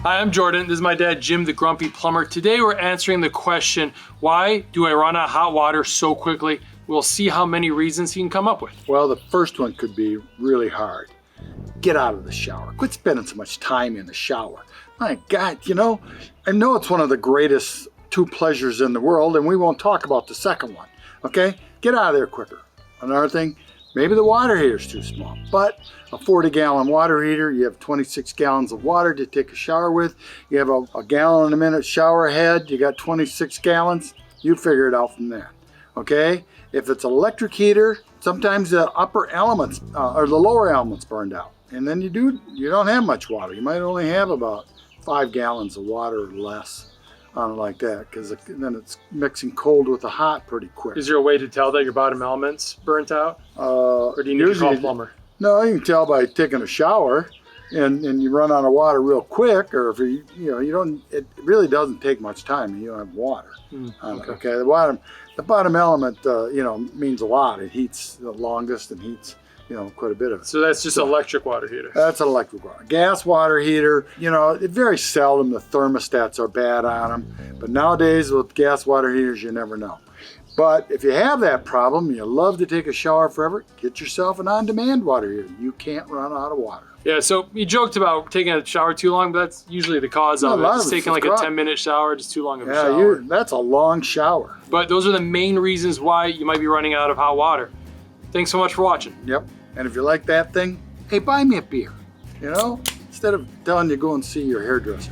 Hi, I'm Jordan. This is my dad, Jim, the Grumpy Plumber. Today we're answering the question, why do I run out of hot water so quickly? We'll see how many reasons he can come up with. Well, the first one could be really hard. Get out of the shower. Quit spending so much time in the shower. My God, I know it's one of the greatest two pleasures in the world, and we won't talk about the second one, okay? Get out of there quicker. Another thing, maybe the water heater's too small, but a 40-gallon water heater, you have 26 gallons of water to take a shower with. You have a gallon a minute shower head, you got 26 gallons. You figure it out from there, okay? If it's electric heater, sometimes the upper elements or the lower elements burned out, and then you don't have much water. You might only have about 5 gallons of water or less on it like that, because then it's mixing cold with the hot pretty quick. Is there a way to tell that your bottom element's burnt out? Or do you need to call a plumber? No, you can tell by taking a shower and you run out of water real quick, or if you don't, it really doesn't take much time and you don't have water. Okay, the bottom element means a lot. It heats the longest and heats quite a bit of it. So that's just electric water heater. That's an electric water. Gas water heater, it very seldom the thermostats are bad on them, but nowadays with gas water heaters you never know. But if you have that problem, you love to take a shower forever, get yourself an on-demand water heater. You can't run out of water. Yeah, so you joked about taking a shower too long, but that's usually the cause of it. It's taking like a 10-minute shower, just too long of a shower. That's a long shower. But those are the main reasons why you might be running out of hot water. Thanks so much for watching. Yep, and if you like that thing, hey, buy me a beer, instead of telling you go and see your hairdresser.